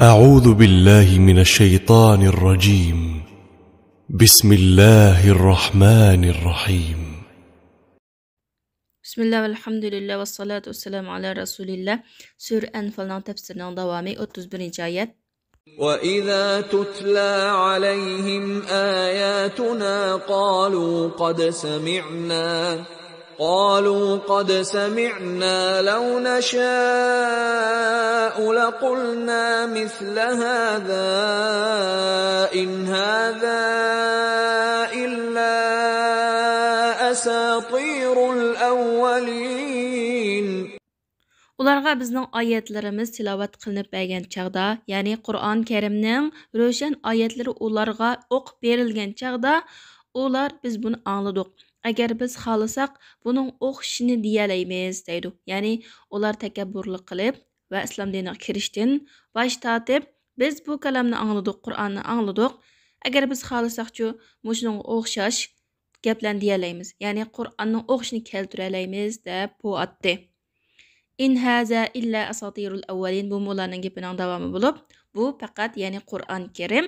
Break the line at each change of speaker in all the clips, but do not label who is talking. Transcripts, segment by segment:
أعوذ بالله من الشيطان الرجيم. بسم الله الرحمن الرحيم.
Bismillah velhamdülillah ve salatu vesselamu ala Resulillah. Sure Enfal'ın tefsirinin devamı 31. ayet.
وَإِذَا تُتْلَى عَلَيْهِمْ آيَاتُنَا قالوا قد سمعنا لو نشاء لقلنا مثل هذا إن هذا إلا أساطير الأولين.
Ularga bizning oyatlarimiz tilovat qilinib bergan chaqda, ya'ni Qur'on Karimning ro'shan oyatlari ularga o'qib berilgan chaqda, ular biz buni angladik. Agar biz xohlasak, buning o'qishini deyalaymiz deydi. Ya'ni ular takabburlik qilib va islom diniga kirishdan bosh tortib, biz bu kalamni angladik, Qur'onni angladik. Agar biz xohlasak-chu, mushuning o'xshash gaplarni deyalaymiz. Ya'ni Qur'onning o'qishini keltiralaymiz deb bu atdi. In haza illa asatirul awwalin, bu ularning gapining davomi bo'lib, bu faqat ya'ni Qur'on Karim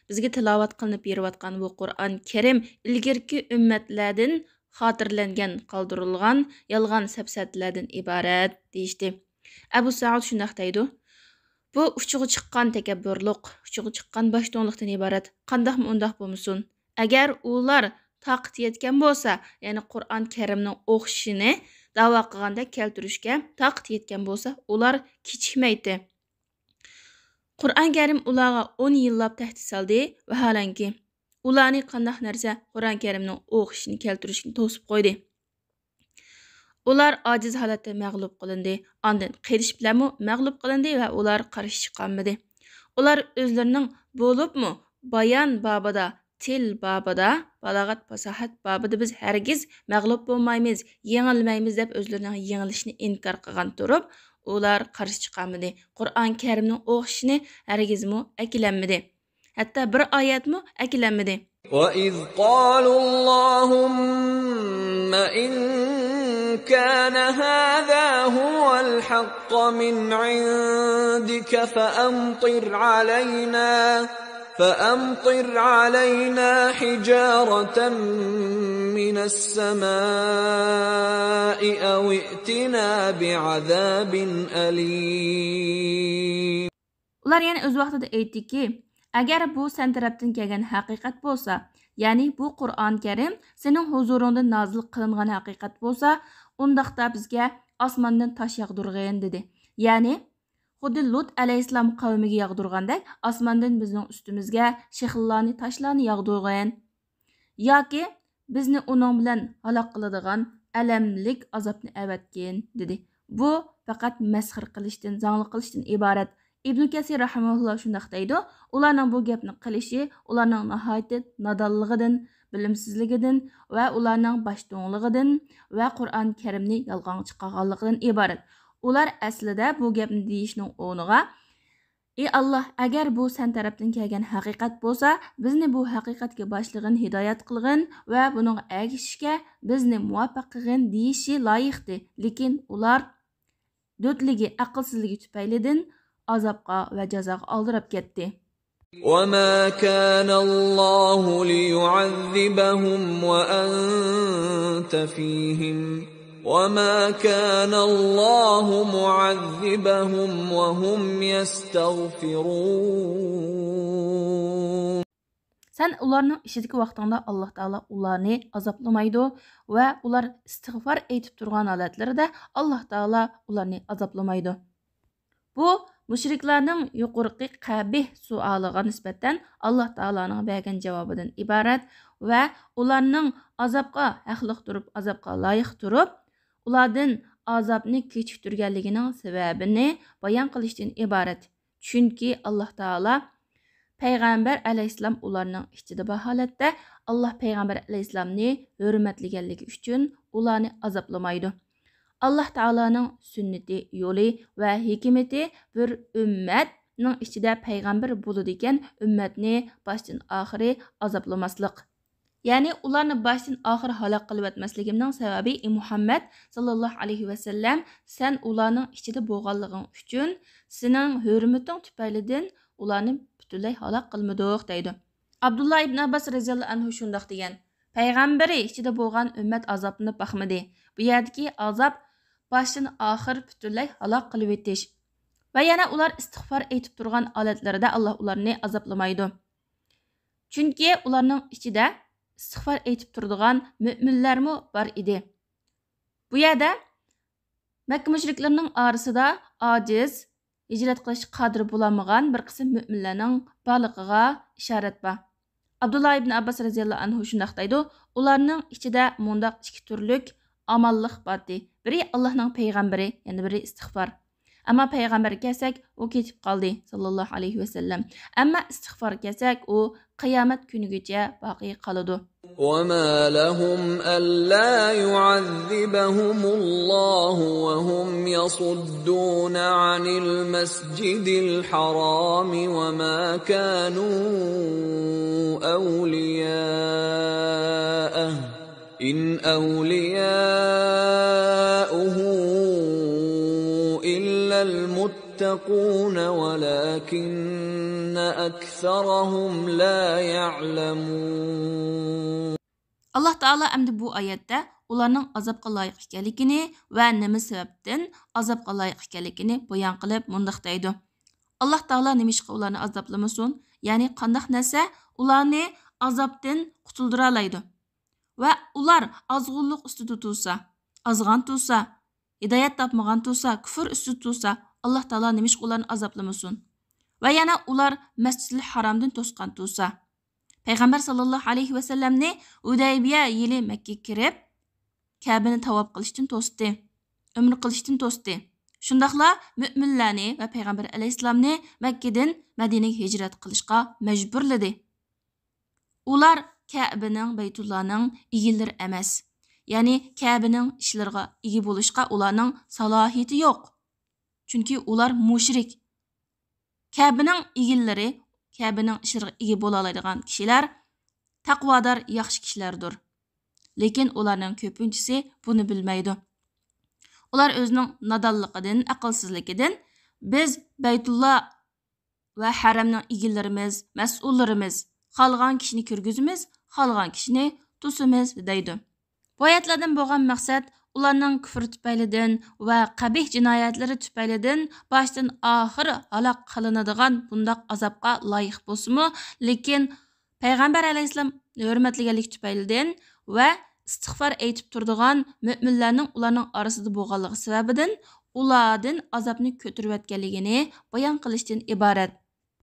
bizga tilovat qilinib berayotgan bu Qur'on Karim ilgirki ummatlardan xotirlangan, qoldirilgan yolg'on safsatlardan iborat deyishdi. Abu Saud shunday deydi: bu uchiga chiqqan takabburlik, uchiga chiqqan boshdoqlikdan iborat. Qandaqmi undaq bo'lmasin? Agar ular taqat yetgan bo'lsa, ya'ni Qur'on Karimning o'qishini da'vo qilganda keltirishga taqat yetgan bo'lsa, ular kechikmaydi. Qur'on Karim ularga 10 yillab tahdid soldi va halanki ularni qandaq narsa Qur'on Karimning o'qishini keltirishni to'sib qo'ydi. Ular ojiz holatda mag'lub qilindi, ondan qilish bilanmi mag'lub qilindi va ular qarshi chiqolmadi. Ular o'zlarining bo'libmi bayon babida, til babida, balog'at fasohat babida biz hargiz mag'lub bo'lmaymiz, yengilmaymiz deb o'zlarining yengilishini inkor qilgan turib, ular qarshi chiqolmadi. Qur'on Karimning o'qishini hargizmi akilanmadi. Hatto bir oyatmi akilanmadi.
وَإِذْ قَالُوا اللَّهُمَّ إِن كَانَ هَذَا هُوَ الْحَقَّ مِنْ عِندِكَ فَأَمْطِرْ عَلَيْنَا حِجَارَةً مِنَ السَّمَاءِ أَوْ ائْتِنَا بِعَذَابٍ أَلِيمٍ.
Ular yani o'z vaqtida aytdiki, agar bu sen tarafdan kelgan haqiqat bo'lsa, ya'ni bu Qur'on Karim sening huzuringdan nozil qilingan haqiqat bo'lsa, undaqda bizga osmondan tosh yog'dirg'in dedi. Ya'ni xuddi Lut alayhissalom qavmiga yog'dirgandek, osmondan bizning ustimizga shixillarni, toshlarni yog'dirg'in. Yoki bizni uning bilan halok qiladigan alamlik azobni avatgin dedi. Bu faqat masxir qilishdan, zangli qilishdan iborat. Ibn Kasir rahimahulloh shunday deydi: ularning bu gapni qilishi ularning nihoyat nodonligidan, bilimsizligidan va ularning boshdo'ngligidan va Qur'on Karimni yolg'on chiqarganligidan iborat. Ular aslida bu gapni deyishning o'rniga: ey Alloh, agar bu sen tarafdan kelgan haqiqat bo'lsa, bizni bu haqiqatga boshlig'in hidoyat qilgin va buning agishishga bizni muvaffaq qilgin deyishi loyiqdi. Lekin ular do'tligi, aqlsizligi tufaylidan azobga va jazoga oldirib ketdi.
وَمَا كَانَ اللَّهُ لِيُعَذِّبَهُمْ وَأَنْتَ فِيهِمْ وَمَا كَانَ اللَّهُ مُعَذِّبَهُمْ وَهُمْ يَسْتَغْفِرُونَ.
Sen ularning ishidagi vaqtında Allah Taala ularni azoplamaydi va ular istig'for aytib turgan holatlarida Allah Taala ularni azoplamaydi. Bu mushriklarning yuqorqi qabih suoliga nisbatan Allah Taolaning bergan javobidan iborat va ularning azobga haqliq turib, azobga loyiq turib, ulardan azobni kechiktirganligining sababini bayon qilishdan iborat. Chunki Allah Taala Payg'ambar alayhissalom ularning ichida bor holatda Allah Payg'ambar alayhissalomni hurmatlaganligi uchun ularni azoblamaydi. Allah Taolaning sunnati, yo'li va hikmati bir ummatning ichida payg'ambar bo'ladi ekan, ummatni boshdan oxiri azoblamaslik. Ya'ni ularni boshdan oxir halok qilib o'tmasligimning sababi Muhammad sallallohu alayhi va sallam sen ularning ichida bo'lganliging uchun sening hurmating tufaylidan ularni butunlay halok qilmadik deydi. Abdullah ibn Abbas radhiyallohu anhu shundoq degan: Payg'ambari ichida bo'lgan ummat azoblanib baxmidi. Bu yerdagi azob boshdan oxir butunlay halok qilib o'tish. Va yana ular istig'for aytib turgan holatlarida Alloh ularni azoblamaydi. Chunki ularning ichida istig'for aytib turadigan mo'minlarmi bor edi. Bu yerda Makka mushriklarning orasida ojiz, hijrat qilish qodir bo'lmagan bir qism mo'minlarning borligiga ishorat bor. Abdullah ibn Abbas radhiyallohu anhu shunday deydi: ularning ichida mundaq ikki turlik amallik bordi. Biri Allohning payg'ambari, yana biri istig'for. Amma payg'ambar kelsak, u ketib qoldi sallallohu alayhi va sallam. Amma istig'for kelsak, u qiyomat kunigacha boqiy qoladi.
وَمَا لَهُمْ أَلَّا يُعَذِّبَهُمُ اللَّهُ وَهُمْ يَصُدُّونَ عَنِ الْمَسْجِدِ الْحَرَامِ وَمَا كَانُوا أَوْلِيَاءَهُ إِنْ أَوْلِيَاؤُهُ إِلَّا الْمُتَّقُونَ وَلَكِنَّ أَكْثَرَهُمْ لَا يَعْلَمُونَ.
Allah Taala əmdi bu ayətdə ularning azobga loyiq ekanligini va nima sababdan azobga loyiq ekanligini bayon qilib mundaq deydi. Alloh Taala nimishqa ularni azoblamasin, ya'ni qandaq narsa ularni azobdan qutuldira oladi. Va ular azg'unlik ustida tursa, azg'an tursa, hidoyat topmagan tursa, kufr ustida tursa, Alloh Taala nimishqa ularni azoblamasin. Va yana ular Masjidil Haromdan to'sqan tursa, Payg'ambar sallallohu alayhi va sallamni Hudaybiya yili Makkaga kirib, Ka'bani tavob qilishdan to'sdi, umr qilishdan to'sdi. Shundaqla mu'minlarni va Payg'ambar alayhisalomni Makkadan Madinaga hijrat qilishga majburladi. Ular Ka'baning, Baytullohning egilari emas. Ya'ni Ka'baning ishlariga ega bo'lishga ularning salohiyati yo'q. Chunki ular mushrik. Ka'baning egilari, Ka'baning ishlariga ega bo'la oladigan kishilar taqvodor, yaxshi kishilardir. Lekin ularning ko'pinchisi buni bilmaydi. Ular o'zining nodonligidan, aqlsizligidan biz Baytulloh va haramning egilarimiz, mas'ullarimiz, xalqan kishini kirgizimiz, xalqan kishini tusimiz deydi. Bu oyatlardan bo'lgan maqsad ularning kufr tufaylidan va qabih jinoyatlari tufaylidan boshdan oxir halok qilinadigan bundoq azobga loyiq bo'lsa-mu, lekin Payg'ambar alayhisalom hurmatliganlik tufaylidan va istig'for aytib turadigan mo'minlarning ularning orasida bo'lganligi sababidan ulardan azobni ko'tarib o'tganligini bayon qilishdan iborat.